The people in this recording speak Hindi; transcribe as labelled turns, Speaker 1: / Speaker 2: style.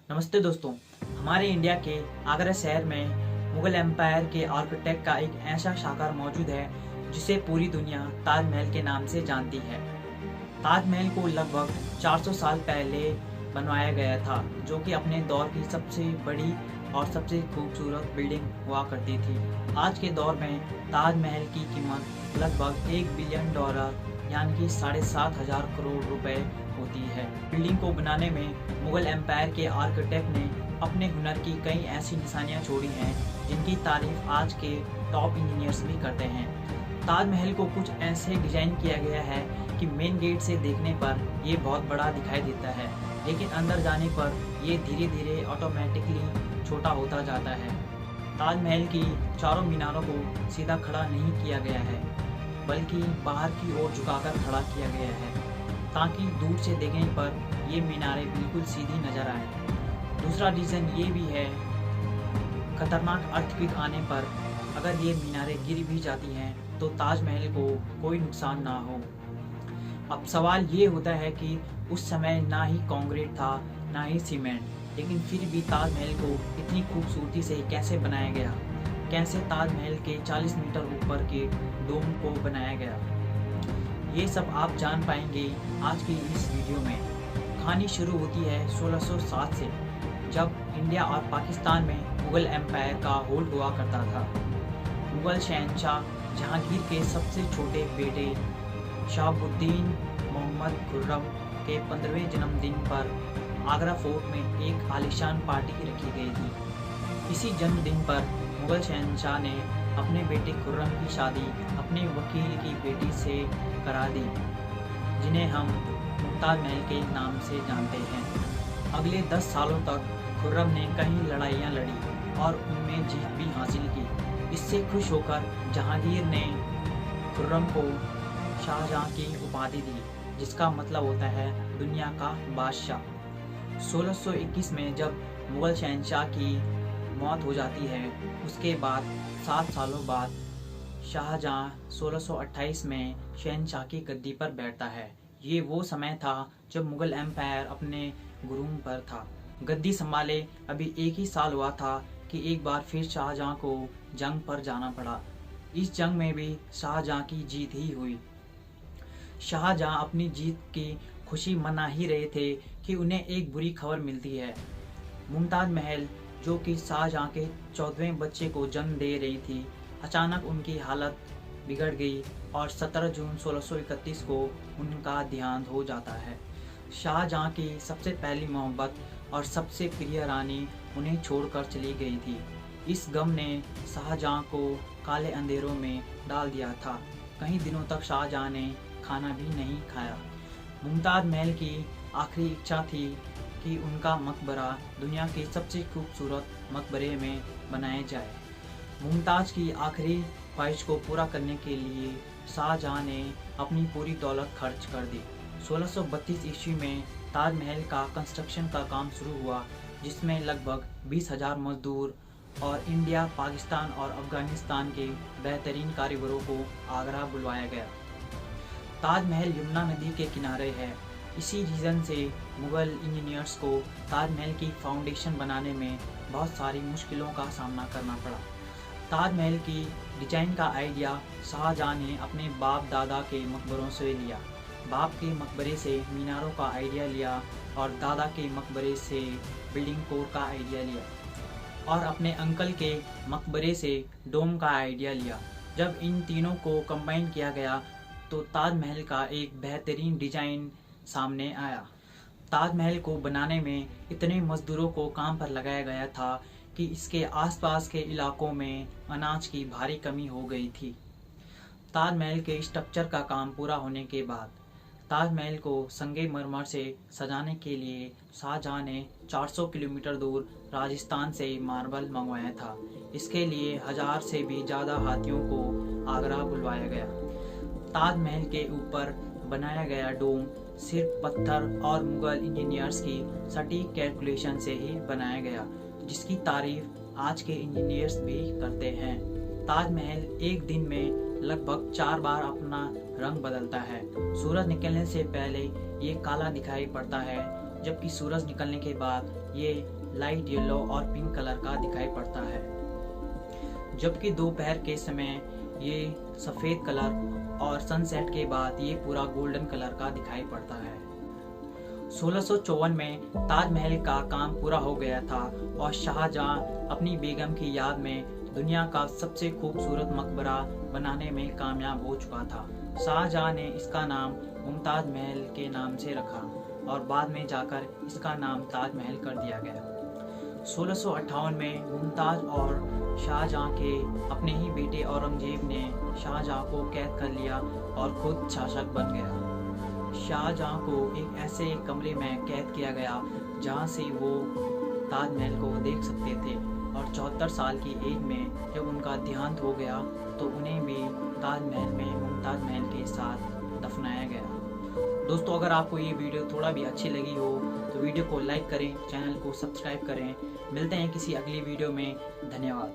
Speaker 1: नमस्ते दोस्तों। हमारे इंडिया के आगरा शहर में मुगल एम्पायर के आर्किटेक्ट का एक ऐसा शाहकार मौजूद है जिसे पूरी दुनिया ताजमहल के नाम से जानती है। ताजमहल को लगभग 400 साल पहले बनवाया गया था, जो कि अपने दौर की सबसे बड़ी और सबसे खूबसूरत बिल्डिंग हुआ करती थी। आज के दौर में ताजमहल की कीमत लगभग $1 बिलियन यानी कि 7,500 करोड़ रुपए होती है। बिल्डिंग को बनाने में मुगल एम्पायर के आर्किटेक्ट ने अपने हुनर की कई ऐसी निशानियां छोड़ी हैं जिनकी तारीफ आज के टॉप इंजीनियर्स भी करते हैं। ताजमहल को कुछ ऐसे डिजाइन किया गया है कि मेन गेट से देखने पर ये बहुत बड़ा दिखाई देता है, लेकिन अंदर जाने पर ये धीरे धीरे ऑटोमेटिकली छोटा होता जाता है। ताजमहल की चारों मीनारों को सीधा खड़ा नहीं किया गया है, बल्कि बाहर की ओर झुकाकर खड़ा किया गया है, ताकि दूर से देखने पर ये मीनारें बिल्कुल सीधी नजर आए। दूसरा रीज़न ये भी है, खतरनाक अर्थक्वेक आने पर अगर ये मीनारें गिर भी जाती हैं तो ताजमहल को कोई नुकसान ना हो। अब सवाल ये होता है कि उस समय ना ही कंक्रीट था ना ही सीमेंट, लेकिन फिर भी ताजमहल को इतनी खूबसूरती से कैसे बनाया गया? कैसे ताजमहल के 40 मीटर ऊपर के डोम को बनाया गया? ये सब आप जान पाएंगे आज की इस वीडियो में। कहानी शुरू होती है 1607 से, जब इंडिया और पाकिस्तान में मुगल एम्पायर का होल्ड हुआ करता था। मुगल शहंशाह जहांगीर के सबसे छोटे बेटे शहाबुद्दीन मोहम्मद खुर्रम के 15वें जन्मदिन पर आगरा फोर्ट में एक आलीशान पार्टी रखी गई थी। इसी जन्मदिन पर मुगल शहंशाह ने अपने बेटे खुर्रम की शादी अपने वकील की बेटी से करा दी, जिन्हें हम मुमताज महल के नाम से जानते हैं। अगले 10 सालों तक खुर्रम ने कई लड़ाइयाँ लड़ी और उनमें जीत भी हासिल की। इससे खुश होकर जहांगीर ने खुर्रम को शाहजहां की उपाधि दी, जिसका मतलब होता है दुनिया का बादशाह। 1621 में जब मुगल शहंशाह की मौत हो जाती है, उसके बाद 7 सालों बाद शाहजहां 1628 में शहंशाह की गद्दी पर बैठता है। ये वो समय था जब मुगल एम्पायर अपने गुरूम पर था। गद्दी संभाले अभी 1 ही साल हुआ था कि एक बार फिर शाहजहां को जंग पर जाना पड़ा। इस जंग में भी शाहजहां की जीत ही हुई। शाहजहां अपनी जीत की खुशी मना ही रहे थे कि उन्हें एक बुरी खबर मिलती है। मुमताज महल, जो कि शाहजहां के 14वें बच्चे को जन्म दे रही थी, अचानक उनकी हालत बिगड़ गई और 17 जून 1631 को उनका देहांत हो जाता है। शाहजहां की सबसे पहली मोहब्बत और सबसे प्रिय रानी उन्हें छोड़कर चली गई थी। इस गम ने शाहजहां को काले अंधेरों में डाल दिया था। कई दिनों तक शाहजहां ने खाना भी नहीं खाया। मुमताज महल की आखिरी इच्छा थी कि उनका मकबरा दुनिया के सबसे खूबसूरत मकबरे में बनाया जाए। मुमताज की आखिरी ख्वाहिश को पूरा करने के लिए शाहजहां ने अपनी पूरी दौलत खर्च कर दी। 1632 ईस्वी में ताजमहल का कंस्ट्रक्शन का काम शुरू हुआ, जिसमें लगभग 20,000 मजदूर और इंडिया, पाकिस्तान और अफगानिस्तान के बेहतरीन कारीगरों को आगरा बुलवाया गया। ताजमहल यमुना नदी के किनारे है। इसी रीज़न से मुगल इंजीनियर्स को ताजमहल की फाउंडेशन बनाने में बहुत सारी मुश्किलों का सामना करना पड़ा। ताजमहल की डिजाइन का आइडिया शाहजहां ने अपने बाप दादा के मकबरों से लिया। बाप के मकबरे से मीनारों का आइडिया लिया और दादा के मकबरे से बिल्डिंग कोर का आइडिया लिया और अपने अंकल के मकबरे से डोम का आइडिया लिया। जब इन तीनों को कंबाइन किया गया तो ताजमहल का एक बेहतरीन डिजाइन सामने आया। ताजमहल को बनाने में इतने मजदूरों को काम पर लगाया गया था कि इसके आसपास के इलाकों में अनाज की भारी कमी हो गई थी। ताजमहल के स्ट्रक्चर का काम पूरा होने के बाद ताजमहल को संगमरमर से सजाने के लिए शाहजहां ने 400 किलोमीटर दूर राजस्थान से मार्बल मंगवाया था। इसके लिए 1000 से भी ज़्यादा हाथियों को आगरा बुलवाया गया। ताजमहल के ऊपर बनाया गया डोम सिर्फ पत्थर और मुगल इंजीनियर्स की सटीक कैलकुलेशन से ही बनाया गया, जिसकी तारीफ आज के इंजीनियर्स भी करते हैं। ताजमहल एक दिन में लगभग 4 बार अपना रंग बदलता है। सूरज निकलने से पहले ये काला दिखाई पड़ता है, जबकि सूरज निकलने के बाद ये लाइट येलो और पिंक कलर का दिखाई पड़ता है, जबकि दोपहर के समय ये सफ़ेद कलर और सनसेट के बाद ये पूरा गोल्डन कलर का दिखाई पड़ता है। 1654 में ताजमहल का काम पूरा हो गया था और शाहजहां अपनी बेगम की याद में दुनिया का सबसे खूबसूरत मकबरा बनाने में कामयाब हो चुका था। शाहजहां ने इसका नाम मुमताज महल के नाम से रखा और बाद में जाकर इसका नाम ताजमहल कर दिया गया। 1658 में मुमताज और शाहजहां के अपने ही बेटे औरंगजेब ने शाहजहां को कैद कर लिया और खुद शासक बन गया। शाहजहां को एक ऐसे कमरे में कैद किया गया जहां से वो ताजमहल को देख सकते थे और 74 साल की एज में जब उनका देहांत हो गया तो उन्हें भी ताजमहल में मुमताज महल के साथ दफनाया गया। दोस्तों, अगर आपको ये वीडियो थोड़ा भी अच्छी लगी हो तो वीडियो को लाइक करें, चैनल को सब्सक्राइब करें। मिलते हैं किसी अगली वीडियो में। धन्यवाद।